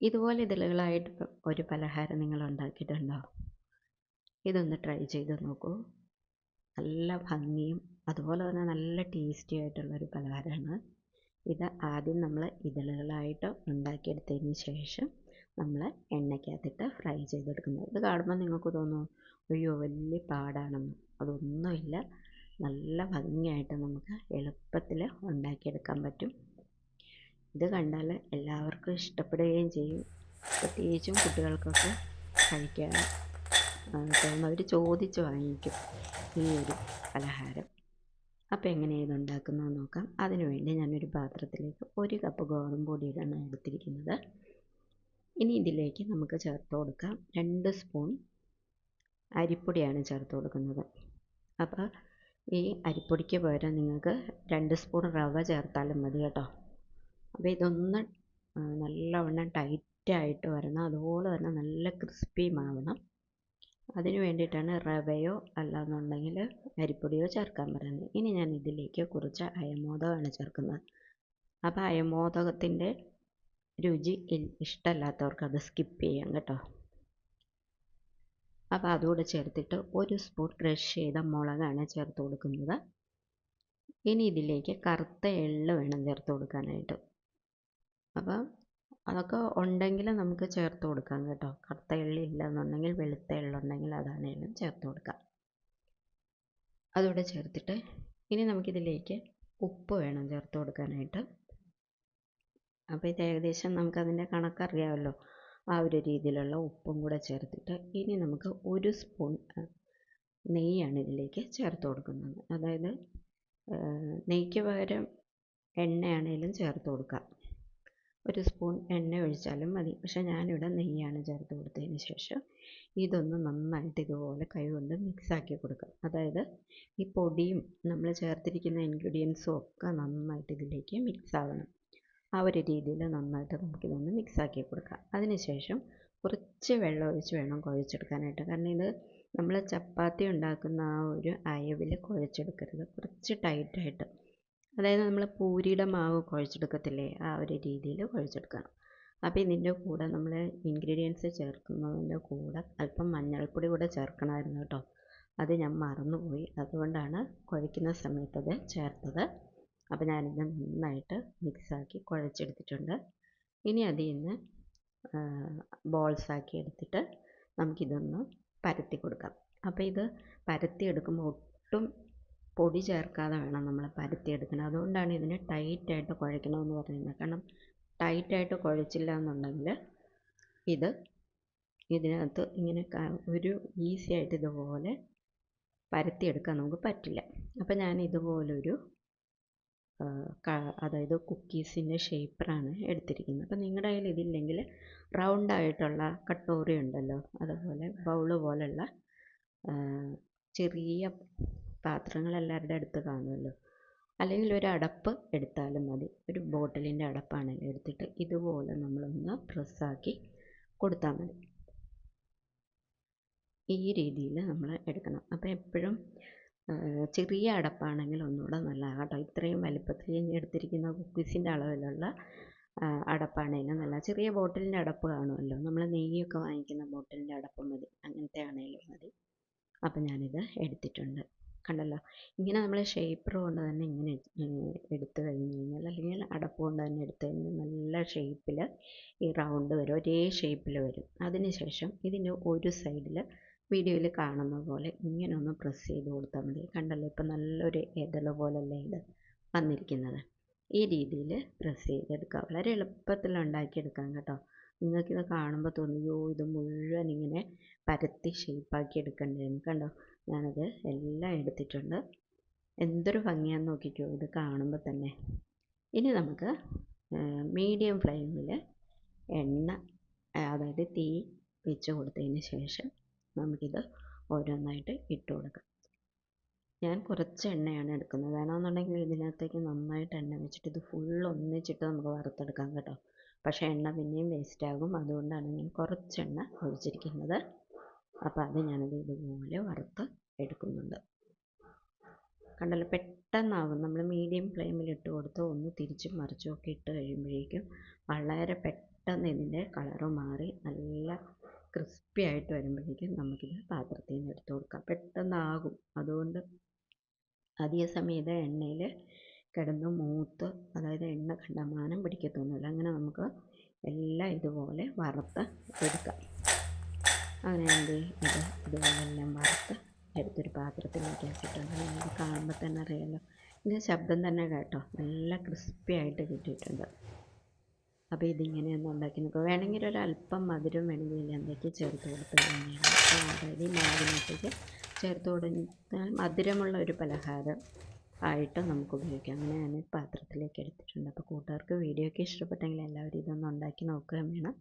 ഇതുപോലെ ഇതളുകളായിട്ട് ഒരു പലഹാരം നിങ്ങൾ ഉണ്ടാക്കിയിട്ടുണ്ടോ? ഇതൊന്ന് ട്രൈ ചെയ്ത് നോക്കൂ. നല്ല ഭംഗിയും അതുപോലെ തന്നെ നല്ല ടേസ്റ്റി ആയിട്ടുള്ളൊരു പലഹാരമാണ്. ഇത് ആദ്യം നമ്മൾ ഇതളുകളായിട്ട് ഉണ്ടാക്കിയെടുത്തതിന് ശേഷം നമ്മൾ എണ്ണയ്ക്കകത്തിട്ട് ഫ്രൈ ചെയ്തെടുക്കുന്നത്. ഇത് കാണുമ്പോൾ നിങ്ങൾക്ക് തോന്നും അയ്യോ വലിയ പാടാണെന്ന്. അതൊന്നുമില്ല, നല്ല ഭംഗിയായിട്ട് നമുക്ക് എളുപ്പത്തിൽ ഉണ്ടാക്കിയെടുക്കാൻ പറ്റും. ഇത് കണ്ടാൽ എല്ലാവർക്കും ഇഷ്ടപ്പെടുകയും ചെയ്യും. പ്രത്യേകിച്ചും കുട്ടികൾക്കൊക്കെ കഴിക്കാൻ തോന്നുന്നവർ ചോദിച്ച് വാങ്ങിക്കും ഈ ഒരു പലഹാരം. അപ്പോൾ എങ്ങനെയാണ് ഇത് ഉണ്ടാക്കുന്നത് നോക്കാം. അതിനുവേണ്ടി ഞാനൊരു പാത്രത്തിലേക്ക് 1 കപ്പ് ഗോതമ്പ് പൊടിയാണ് എടുത്തിരിക്കുന്നത്. ഇനി ഇതിലേക്ക് നമുക്ക് ചേർത്ത് കൊടുക്കാം 2 സ്പൂൺ അരിപ്പൊടിയാണ് ചേർത്ത് കൊടുക്കുന്നത്. അപ്പോൾ ഈ അരിപ്പൊടിക്ക് പകരം നിങ്ങൾക്ക് 2 സ്പൂൺ റവ ചേർത്താലും മതി കേട്ടോ. അപ്പോൾ ഇതൊന്ന് നല്ലവണ്ണം ടൈറ്റായിട്ട് വരണം, അതുപോലെ തന്നെ നല്ല ക്രിസ്പിയും ആവണം. അതിന് വേണ്ടിയിട്ടാണ് റവയോ അല്ലാന്നുണ്ടെങ്കിൽ അരിപ്പൊടിയോ ചേർക്കാൻ പറയുന്നത്. ഇനി ഞാൻ ഇതിലേക്ക് കുറച്ച് അയമോദകമാണ് ചേർക്കുന്നത്. അപ്പോൾ അയമോദകത്തിൻ്റെ രുചി ഇഷ്ടമല്ലാത്തവർക്ക് അത് സ്കിപ്പ് ചെയ്യാം കേട്ടോ. അപ്പോൾ അതുകൂടെ ചേർത്തിട്ട് 1 സ്പൂൺ ക്രഷ് ചെയ്ത മുളകാണ് ചേർത്ത് കൊടുക്കുന്നത്. ഇനി ഇതിലേക്ക് കറുത്ത എള്ള് വേണം ചേർത്ത് കൊടുക്കാനായിട്ട്. അപ്പം അതൊക്കെ ഉണ്ടെങ്കിൽ നമുക്ക് ചേർത്ത് കൊടുക്കാം കേട്ടോ. കറുത്ത എള്ളില്ല എന്നുണ്ടെങ്കിൽ വെളുത്ത എള്ളുണ്ടെങ്കിൽ അതാണെങ്കിലും ചേർത്ത് കൊടുക്കാം. അതുകൂടെ ചേർത്തിട്ട് ഇനി നമുക്കിതിലേക്ക് ഉപ്പ് വേണം ചേർത്ത് കൊടുക്കാനായിട്ട്. അപ്പോൾ ഇത് ഏകദേശം നമുക്കതിൻ്റെ കണക്കറിയാമല്ലോ. ആ ഒരു രീതിയിലുള്ള ഉപ്പും കൂടെ ചേർത്തിട്ട് ഇനി നമുക്ക് 1 സ്പൂൺ നെയ്യാണ് ഇതിലേക്ക് ചേർത്ത് കൊടുക്കുന്നത്. അതായത് നെയ്ക്ക് പകരം എണ്ണയാണേലും ചേർത്ത് കൊടുക്കാം. 1 സ്പൂൺ എണ്ണ ഒഴിച്ചാലും മതി. പക്ഷേ ഞാനിവിടെ നെയ്യാണ് ചേർത്ത് കൊടുത്തതിന് ശേഷം ഇതൊന്ന് നന്നായിട്ട് ഇതുപോലെ കൈകൊണ്ട് മിക്സാക്കി കൊടുക്കാം. അതായത് ഈ പൊടിയും നമ്മൾ ചേർത്തിരിക്കുന്ന ഇൻഗ്രീഡിയൻസും ഒക്കെ നന്നായിട്ട് ഇതിലേക്ക് മിക്സ് ആവണം. ആ ഒരു രീതിയിൽ നന്നായിട്ട് നമുക്കിതൊന്ന് മിക്സാക്കി കൊടുക്കാം. അതിനുശേഷം കുറച്ച് വെള്ളം ഒഴിച്ച് വേണം കുഴച്ചെടുക്കാനായിട്ട്. കാരണം ഇത് നമ്മൾ ചപ്പാത്തി ഉണ്ടാക്കുന്ന ആ ഒരു അയവിൽ കുഴച്ചെടുക്കരുത്, കുറച്ച് ടൈറ്റായിട്ട്. അതായത് നമ്മൾ പൂരിയുടെ മാവ് കുഴച്ചെടുക്കത്തില്ലേ, ആ ഒരു രീതിയിൽ കുഴച്ചെടുക്കണം. അപ്പോൾ ഇതിൻ്റെ കൂടെ നമ്മൾ ഇൻഗ്രീഡിയൻസ് ചേർക്കുന്നതിൻ്റെ കൂടെ അല്പം മഞ്ഞൾപ്പൊടി കൂടെ ചേർക്കണമായിരുന്നു കേട്ടോ. അത് ഞാൻ മറന്നുപോയി, അതുകൊണ്ടാണ് കുഴയ്ക്കുന്ന സമയത്ത് അത് ചേർത്തത്. അപ്പോൾ ഞാനിത് നന്നായിട്ട് മിക്സാക്കി കുഴച്ചെടുത്തിട്ടുണ്ട്. ഇനി അതിൽ നിന്ന് ബോൾസാക്കി എടുത്തിട്ട് നമുക്കിതൊന്ന് പരത്തി കൊടുക്കാം. അപ്പോൾ ഇത് പരത്തി എടുക്കുമ്പോൾ ഒട്ടും പൊടി ചേർക്കാതെ വേണം നമ്മൾ പരത്തിയെടുക്കണം. അതുകൊണ്ടാണ് ഇതിനെ ടൈറ്റായിട്ട് കുഴയ്ക്കണമെന്ന് പറയുന്നത്. കാരണം ടൈറ്റായിട്ട് കുഴച്ചില്ല എന്നുണ്ടെങ്കിൽ ഇതിനകത്ത് ഇങ്ങനെ ഒരു ഈസി ആയിട്ട് ഇതുപോലെ പരത്തിയെടുക്കാൻ നമുക്ക് പറ്റില്ല. അപ്പോൾ ഞാൻ ഇതുപോലൊരു അതായത് കുക്കീസിൻ്റെ ഷേപ്പറാണ് എടുത്തിരിക്കുന്നത്. അപ്പോൾ നിങ്ങളുടെ കയ്യിൽ ഇതില്ലെങ്കിൽ റൗണ്ടായിട്ടുള്ള കട്ടോറി ഉണ്ടല്ലോ, അതുപോലെ ബൗള് പോലുള്ള ചെറിയ പാത്രങ്ങൾ എല്ലാവരുടെ അടുത്ത് കാണുമല്ലോ, അല്ലെങ്കിൽ ഒരു അടപ്പ് എടുത്താലും മതി. ഒരു ബോട്ടിലിൻ്റെ അടപ്പാണെങ്കിൽ എടുത്തിട്ട് ഇതുപോലെ നമ്മളൊന്ന് പ്രസ്സാക്കി കൊടുത്താൽ മതി. ഈ രീതിയിൽ നമ്മൾ എടുക്കണം. അപ്പോൾ എപ്പോഴും ചെറിയ അടപ്പാണെങ്കിൽ ഒന്നുകൂടെ നല്ലതാണ് കേട്ടോ. ഇത്രയും വലിപ്പത്തിൽ എടുത്തിരിക്കുന്ന കുക്കീസിൻ്റെ അളവിലുള്ള അടപ്പാണെങ്കിലും നല്ല. ചെറിയ ബോട്ടിലിൻ്റെ അടപ്പ് കാണുമല്ലോ, നമ്മൾ നെയ്യൊക്കെ വാങ്ങിക്കുന്ന ബോട്ടിലിൻ്റെ അടപ്പ് മതി, അങ്ങനത്തെ ആണെങ്കിലും മതി. അപ്പം ഞാനിത് എടുത്തിട്ടുണ്ട്, കണ്ടല്ലോ. ഇങ്ങനെ നമ്മൾ ഷേപ്പർ കൊണ്ട് തന്നെ ഇങ്ങനെ എടുത്തു കഴിഞ്ഞ് കഴിഞ്ഞാൽ, അല്ലെങ്കിൽ അടപ്പ് കൊണ്ട് തന്നെ എടുത്തു കഴിഞ്ഞാൽ നല്ല ഷേപ്പിൽ ഈ റൗണ്ട് വരും, ഒരേ ഷേപ്പിൽ വരും. അതിനുശേഷം ഇതിൻ്റെ ഒരു സൈഡിൽ വീഡിയോയിൽ കാണുന്ന പോലെ ഇങ്ങനെ ഒന്ന് പ്രസ് ചെയ്ത് കൊടുത്താൽ മതി. കണ്ടല്ലോ, ഇപ്പം നല്ലൊരു ഇതള് പോലല്ലേ ഇത് വന്നിരിക്കുന്നത്. ഈ രീതിയിൽ പ്രസ് ചെയ്തെടുക്കുക. വളരെ എളുപ്പത്തിൽ ഉണ്ടാക്കിയെടുക്കാം കേട്ടോ. നിങ്ങൾക്കിത് കാണുമ്പോൾ തോന്നിയോ ഇത് മുഴുവൻ ഇങ്ങനെ പരത്തി ഷേപ്പാക്കി എടുക്കേണ്ടതെന്ന്. കണ്ടോ, ഞാനത് എല്ലാം എടുത്തിട്ടുണ്ട്. എന്തൊരു ഭംഗിയാന്ന് നോക്കിക്കോ ഇത് കാണുമ്പോൾ തന്നെ. ഇനി നമുക്ക് മീഡിയം ഫ്ലെയിമിൽ എണ്ണ, അതായത് തീ വെച്ച് കൊടുത്തതിന് ശേഷം നമുക്കിത് ഓരോന്നായിട്ട് ഇട്ട് കൊടുക്കാം. ഞാൻ കുറച്ച് എണ്ണയാണ് എടുക്കുന്നത്. വേണമെന്നുണ്ടെങ്കിൽ ഇതിനകത്തേക്ക് നന്നായിട്ട് എണ്ണ വെച്ചിട്ട് ഇത് ഫുൾ ഒന്നിച്ചിട്ട് നമുക്ക് വറുത്തെടുക്കാം കേട്ടോ. പക്ഷേ എണ്ണ പിന്നെയും വേസ്റ്റ് ആകും, അതുകൊണ്ടാണ് ഞാൻ കുറച്ച് എണ്ണ ഒഴിച്ചിരിക്കുന്നത്. അപ്പോൾ അത് ഞാനത് ഇതുപോലെ വറുത്ത് എടുക്കുന്നുണ്ട്. കണ്ടല്ലോ, പെട്ടെന്നാകും. നമ്മൾ മീഡിയം ഫ്ലെയിമിൽ ഇട്ട് കൊടുത്ത് ഒന്ന് തിരിച്ചും മറിച്ചും ഒക്കെ ഇട്ട് കഴിയുമ്പോഴേക്കും വളരെ പെട്ടെന്ന് ഇതിൻ്റെ കളറ് മാറി നല്ല ക്രിസ്പി ആയിട്ട് വരുമ്പോഴേക്കും നമുക്കിത് പാത്രത്തിൽ നിന്ന് എടുത്ത് കൊടുക്കാം. പെട്ടെന്നാകും. അതുകൊണ്ട് അധിക സമയം ഇത് എണ്ണയിൽ കിടന്ന് മൂത്ത്, അതായത് എണ്ണ കണ്ടമാനം പിടിക്കത്തൊന്നുമില്ല. അങ്ങനെ നമുക്ക് എല്ലാം ഇതുപോലെ വറുത്ത് എടുക്കാം. അങ്ങനെ എന്ത് ഇതുപോലെ എല്ലാം വറുത്ത് എടുത്തൊരു പാത്രത്തിലേക്ക് ആക്കിയിട്ടുണ്ട്. നിങ്ങൾക്ക് കാണുമ്പോൾ തന്നെ അറിയാമല്ലോ, ഇതിൻ്റെ ശബ്ദം തന്നെ കേട്ടോ, നല്ല ക്രിസ്പി ആയിട്ട് കിട്ടിയിട്ടുണ്ട്. അപ്പോൾ ഇതിങ്ങനെ ഒന്ന് ഉണ്ടാക്കി നോക്കുക. വേണമെങ്കിൽ ഒരല്പം മധുരം വേണമെങ്കിൽ എന്തൊക്കെ ചേർത്ത് കൊടുത്ത് കഴിഞ്ഞാൽ, അതായത് ഈ മാവിനകത്തേക്ക് ചേർത്ത് കൊടുത്താൽ മധുരമുള്ള ഒരു പലഹാരം ആയിട്ട് നമുക്ക് ഉപയോഗിക്കാം. അങ്ങനെ ഞാൻ പാത്രത്തിലേക്ക് എടുത്തിട്ടുണ്ട്. അപ്പോൾ കൂട്ടുകാർക്ക് വീഡിയോ ഒക്കെ ഇഷ്ടപ്പെട്ടെങ്കിൽ എല്ലാവരും ഇതൊന്ന് ഉണ്ടാക്കി നോക്കുകയും വേണം.